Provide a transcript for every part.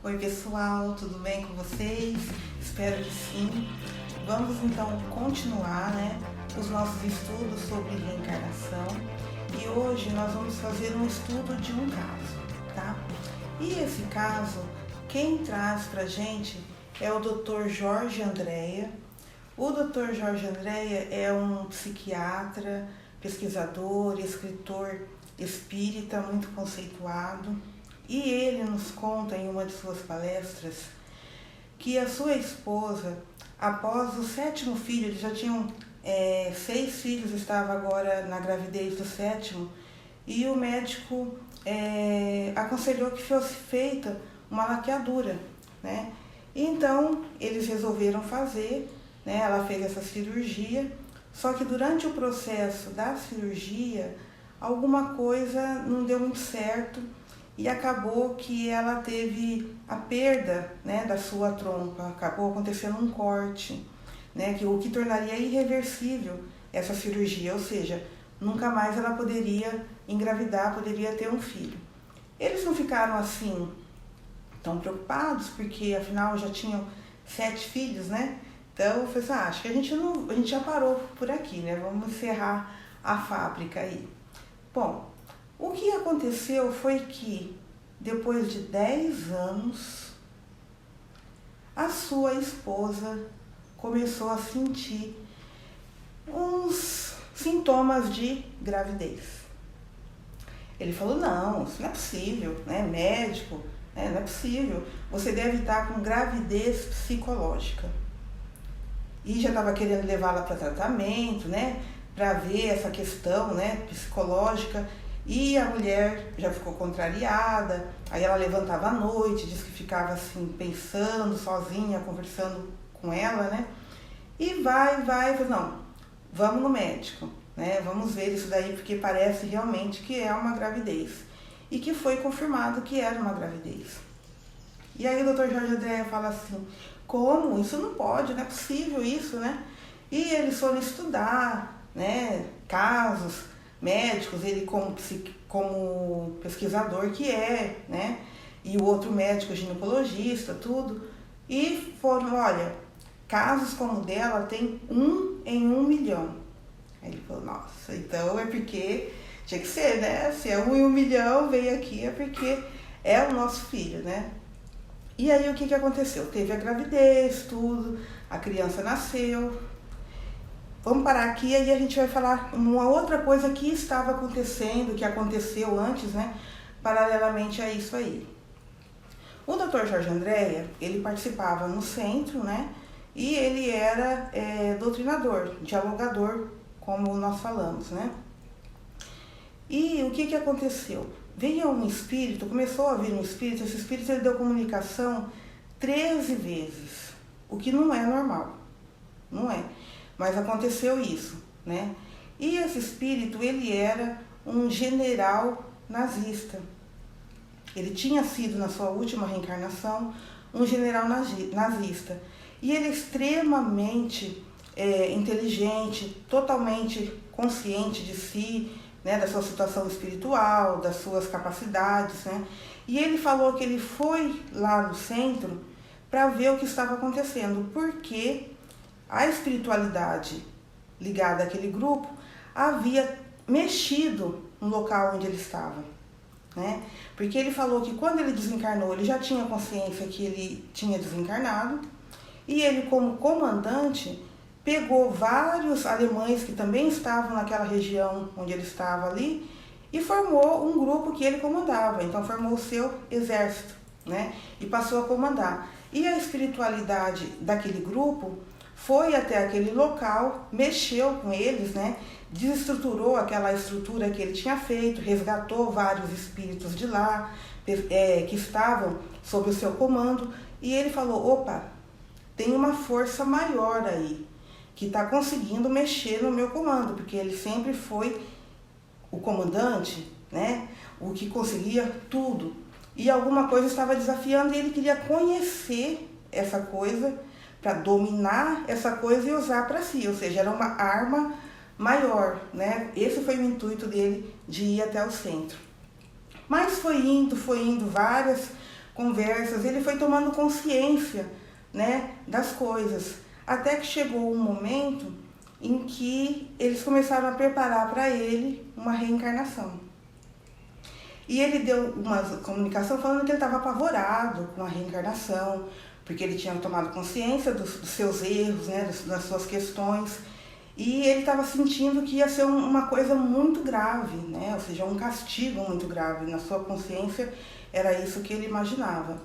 Oi pessoal, tudo bem com vocês? Espero que sim. Vamos então continuar, os nossos estudos sobre reencarnação e hoje nós vamos fazer um estudo de um caso, tá? E esse caso, quem traz pra gente é o Dr. Jorge Andréa. O Dr. Jorge Andréa é um psiquiatra, pesquisador, escritor espírita muito conceituado. E ele nos conta em uma de suas palestras que a sua esposa, após o 7º filho, eles já tinham 6 filhos, estava agora na gravidez do 7º, e o médico aconselhou que fosse feita uma laqueadura, né? Então, eles resolveram fazer, né? Ela fez essa cirurgia, só que durante o processo da cirurgia, alguma coisa não deu muito certo, e acabou que ela teve a perda, né, da sua trompa, acabou acontecendo um corte, né, o que tornaria irreversível essa cirurgia, ou seja, nunca mais ela poderia engravidar, poderia ter um filho. Eles não ficaram assim tão preocupados, porque afinal já tinham 7 filhos, né? Então eu falei assim, acho que a gente já parou por aqui, né? Vamos encerrar a fábrica aí. Bom, o que aconteceu foi que, depois de 10 anos, a sua esposa começou a sentir uns sintomas de gravidez. Ele falou, não, isso não é possível, né? Médico, né? Não é possível, você deve estar com gravidez psicológica. E já estava querendo levá-la para tratamento, né? Para ver essa questão, né, psicológica. E a mulher já ficou contrariada, aí ela levantava à noite, disse que ficava assim, pensando, sozinha, conversando com ela, né? E falou, não, vamos no médico, né? Vamos ver isso daí, porque parece realmente que é uma gravidez. E que foi confirmado que era uma gravidez. E aí o Dr. Jorge Andréa fala assim, como? Isso não pode, não é possível isso, né? E eles foram estudar, né, casos médicos, ele como pesquisador que é, né, e o outro médico ginecologista, tudo, e foram, olha, casos como o dela tem 1 em 1 milhão. Aí ele falou, nossa, então é porque tinha que ser, né, se é 1 em 1 milhão, veio aqui, é porque é o nosso filho, né. E aí o que aconteceu? Teve a gravidez, tudo, a criança nasceu. Vamos parar aqui e aí a gente vai falar uma outra coisa que estava acontecendo, que aconteceu antes, né, paralelamente a isso aí. O Dr. Jorge Andréa, ele participava no centro, né, e ele era doutrinador, dialogador, como nós falamos, né. E o que aconteceu? Veio um espírito, começou a vir um espírito, esse espírito ele deu comunicação 13 vezes, o que não é normal, não é. Mas aconteceu isso, né? E esse espírito, ele era um general nazista. Ele tinha sido, na sua última reencarnação, um general nazista. E ele é extremamente inteligente, totalmente consciente de si, né, da sua situação espiritual, das suas capacidades, né? E ele falou que ele foi lá no centro para ver o que estava acontecendo, porque a espiritualidade ligada àquele grupo havia mexido no local onde ele estava, né? Porque ele falou que quando ele desencarnou, ele já tinha consciência que ele tinha desencarnado, e ele, como comandante, pegou vários alemães que também estavam naquela região onde ele estava ali e formou um grupo que ele comandava. Então formou o seu exército, né? E passou a comandar. E a espiritualidade daquele grupo foi até aquele local, mexeu com eles, né? Desestruturou aquela estrutura que ele tinha feito, resgatou vários espíritos de lá, que estavam sob o seu comando, e ele falou, opa, tem uma força maior aí, que está conseguindo mexer no meu comando, porque ele sempre foi o comandante, né? O que conseguia tudo. E alguma coisa estava desafiando e ele queria conhecer essa coisa para dominar essa coisa e usar para si, ou seja, era uma arma maior, né? Esse foi o intuito dele de ir até o centro. Mas foi indo várias conversas, ele foi tomando consciência, né, das coisas, até que chegou um momento em que eles começaram a preparar para ele uma reencarnação. E ele deu uma comunicação falando que ele estava apavorado com a reencarnação, porque ele tinha tomado consciência dos seus erros, né, das suas questões, e ele estava sentindo que ia ser uma coisa muito grave, né, ou seja, um castigo muito grave. Na sua consciência era isso que ele imaginava.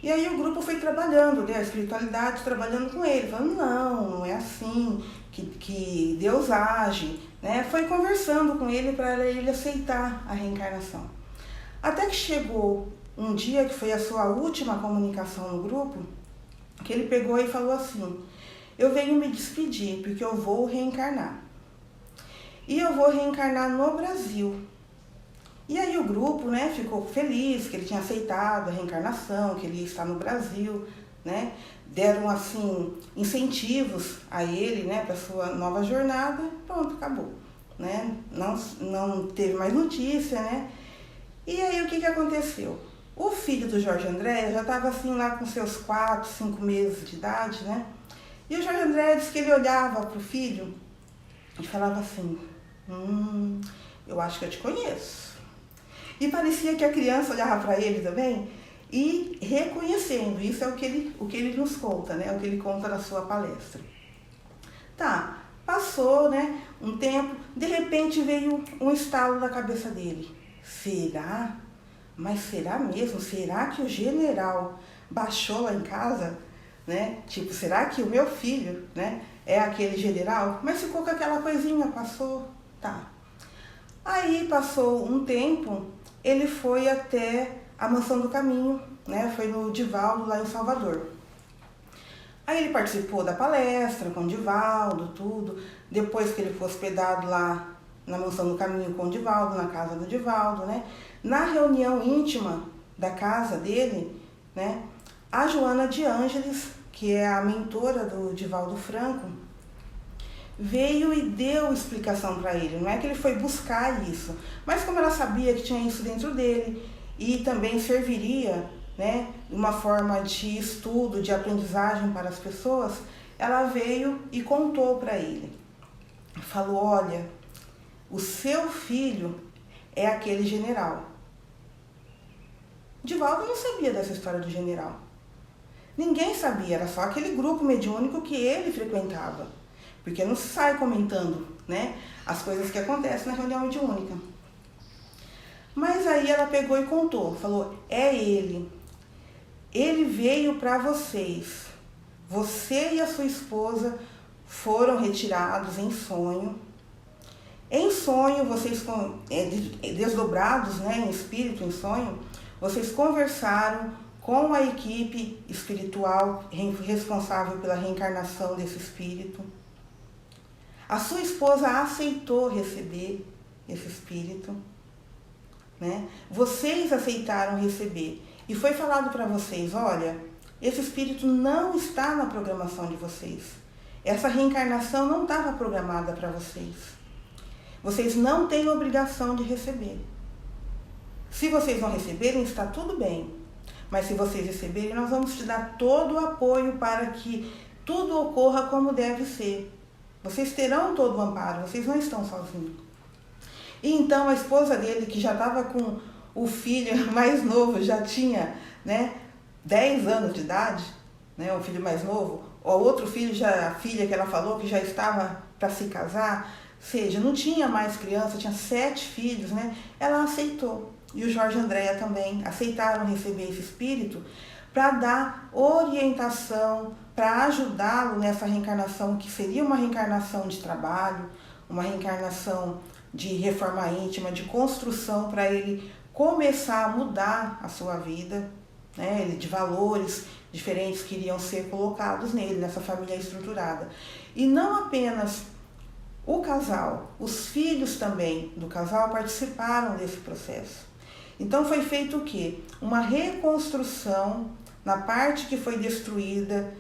E aí o grupo foi trabalhando, né, a espiritualidade trabalhando com ele, falando, não é assim que Deus age, né, foi conversando com ele para ele aceitar a reencarnação. Até que chegou um dia, que foi a sua última comunicação no grupo, que ele pegou e falou assim, eu venho me despedir, porque eu vou reencarnar. E eu vou reencarnar no Brasil. E aí o grupo, né, ficou feliz que ele tinha aceitado a reencarnação, que ele ia estar no Brasil, né? Deram, assim, incentivos a ele, né, para sua nova jornada. Pronto, acabou, né? Não teve mais notícia, né? E aí o que aconteceu? O filho do Jorge André já estava assim lá com seus 4, 5 meses de idade, né? E o Jorge André disse que ele olhava para o filho e falava assim, eu acho que eu te conheço. E parecia que a criança olhava para ele também e reconhecendo. Isso é o que ele nos conta, né? O que ele conta na sua palestra. Tá, passou, né, um tempo, de repente veio um estalo na cabeça dele. Será? Mas será mesmo? Será que o general baixou lá em casa? Né? Tipo, será que o meu filho, né, é aquele general? Mas ficou com aquela coisinha, passou, tá. Aí passou um tempo, ele foi até a Mansão do Caminho, né, foi no Divaldo, lá em Salvador. Aí ele participou da palestra com o Divaldo, tudo. Depois que ele foi hospedado lá na Mansão do Caminho com o Divaldo, na casa do Divaldo, né, na reunião íntima da casa dele, né, a Joana de Ângeles, que é a mentora do Divaldo Franco, veio e deu explicação para ele. Não é que ele foi buscar isso, mas como ela sabia que tinha isso dentro dele e também serviria, né, uma forma de estudo, de aprendizagem para as pessoas, ela veio e contou para ele. Falou, olha, o seu filho é aquele general. Divaldo não sabia dessa história do general. Ninguém sabia, era só aquele grupo mediúnico que ele frequentava. Porque não se sai comentando, né, as coisas que acontecem na reunião mediúnica. Mas aí ela pegou e contou, falou, é ele. Ele veio para vocês. Você e a sua esposa foram retirados em sonho. Em sonho, vocês, desdobrados, né, em espírito, em sonho, vocês conversaram com a equipe espiritual responsável pela reencarnação desse espírito. A sua esposa aceitou receber esse espírito, né? Vocês aceitaram receber. E foi falado para vocês, olha, esse espírito não está na programação de vocês. Essa reencarnação não estava programada para vocês. Vocês não têm obrigação de receber. Se vocês não receberem, está tudo bem. Mas se vocês receberem, nós vamos te dar todo o apoio para que tudo ocorra como deve ser. Vocês terão todo o amparo, vocês não estão sozinhos. E então a esposa dele, que já estava com o filho mais novo, já tinha, né, 10 anos de idade, né, o filho mais novo, o outro filho, já, a filha que ela falou, que já estava para se casar, ou seja, não tinha mais criança, tinha 7 filhos, né, ela aceitou. E o Jorge Andréa também aceitaram receber esse espírito para dar orientação, para ajudá-lo nessa reencarnação, que seria uma reencarnação de trabalho, uma reencarnação de reforma íntima, de construção, para ele começar a mudar a sua vida, né, de valores diferentes que iriam ser colocados nele, nessa família estruturada. E não apenas o casal, os filhos também do casal participaram desse processo. Então foi feito o quê? Uma reconstrução na parte que foi destruída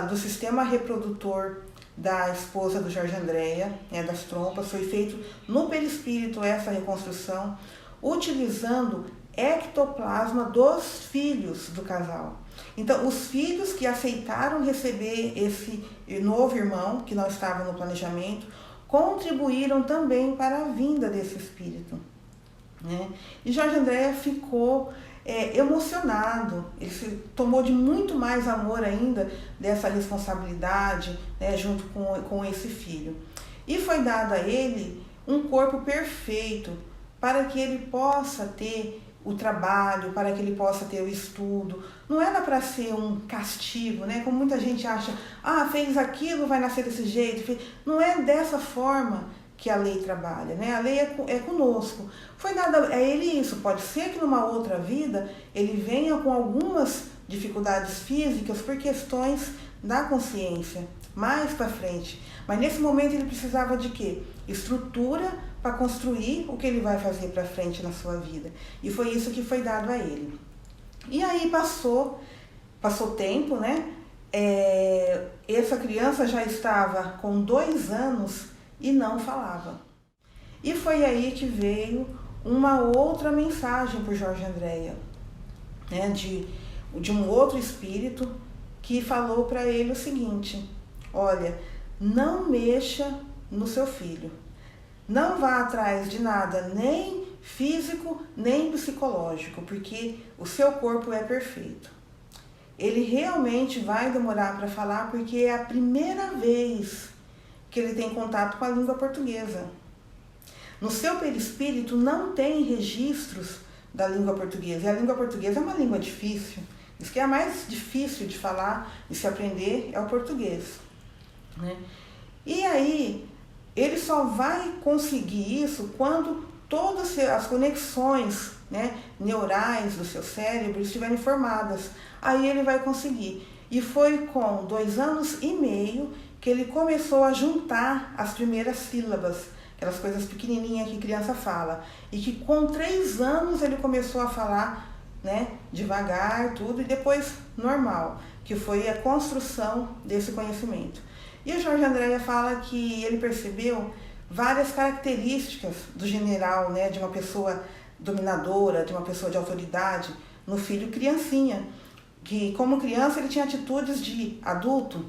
do sistema reprodutor da esposa do Jorge Andréa, né, das trompas. Foi feito no perispírito essa reconstrução. utilizando ectoplasma dos filhos do casal. Então, os filhos que aceitaram receber esse novo irmão, que não estava no planejamento, contribuíram também para a vinda desse espírito, né? E Jorge André ficou emocionado, ele se tomou de muito mais amor ainda dessa responsabilidade, né, junto com esse filho. E foi dado a ele um corpo perfeito para que ele possa ter o trabalho, para que ele possa ter o estudo. Não era para ser um castigo, né? Como muita gente acha, fez aquilo, vai nascer desse jeito. Não é dessa forma que a lei trabalha, né? A lei é conosco. Foi dado a ele isso. Pode ser que numa outra vida ele venha com algumas dificuldades físicas por questões da consciência, mais para frente. Mas nesse momento ele precisava de quê? Estrutura para construir o que ele vai fazer para frente na sua vida. E foi isso que foi dado a ele. E aí passou tempo, né? Essa criança já estava com 2 anos e não falava. E foi aí que veio uma outra mensagem para o Jorge Andréia, né? De um outro espírito que falou para ele o seguinte: olha, não mexa no seu filho. Não vá atrás de nada, nem físico, nem psicológico, porque o seu corpo é perfeito. Ele realmente vai demorar para falar, porque é a primeira vez que ele tem contato com a língua portuguesa. No seu perispírito não tem registros da língua portuguesa. E a língua portuguesa é uma língua difícil. Isso que é a mais difícil de falar e se aprender é o português, né? E aí, ele só vai conseguir isso quando todas as conexões, né, neurais do seu cérebro estiverem formadas. Aí ele vai conseguir. E foi com 2 anos e meio que ele começou a juntar as primeiras sílabas, aquelas coisas pequenininhas que criança fala. E que com 3 anos ele começou a falar, né, devagar, tudo, e depois normal, que foi a construção desse conhecimento. E o Jorge Andréia fala que ele percebeu várias características do general, né, de uma pessoa dominadora, de uma pessoa de autoridade, no filho criancinha, que como criança ele tinha atitudes de adulto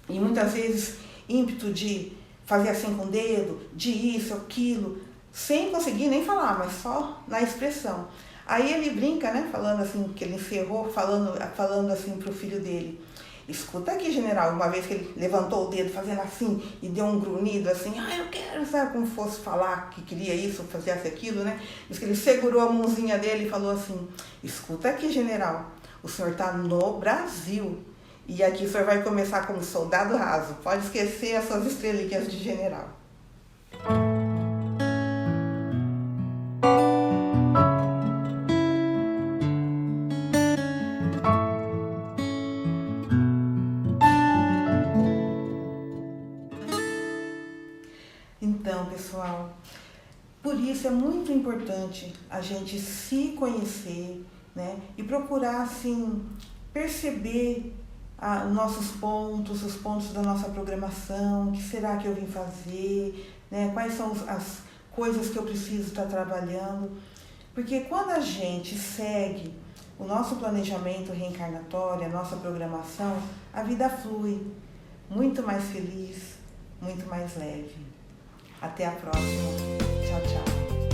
e muitas vezes ímpeto de fazer assim com o dedo, de isso, aquilo, sem conseguir nem falar, mas só na expressão. Aí ele brinca, né, falando assim, que ele encerrou falando assim para o filho dele: escuta aqui, general, uma vez que ele levantou o dedo fazendo assim e deu um grunhido assim, eu quero, sabe, como fosse falar que queria isso, fizesse aquilo, né? Diz que ele segurou a mãozinha dele e falou assim: escuta aqui, general, o senhor está no Brasil e aqui o senhor vai começar como soldado raso, pode esquecer as suas estrelinhas de general. Então, pessoal, por isso é muito importante a gente se conhecer, né, e procurar, assim, perceber nossos pontos, os pontos da nossa programação, o que será que eu vim fazer, né, quais são as coisas que eu preciso estar trabalhando. Porque quando a gente segue o nosso planejamento reencarnatório, a nossa programação, a vida flui muito mais feliz, muito mais leve. Até a próxima. Tchau, tchau.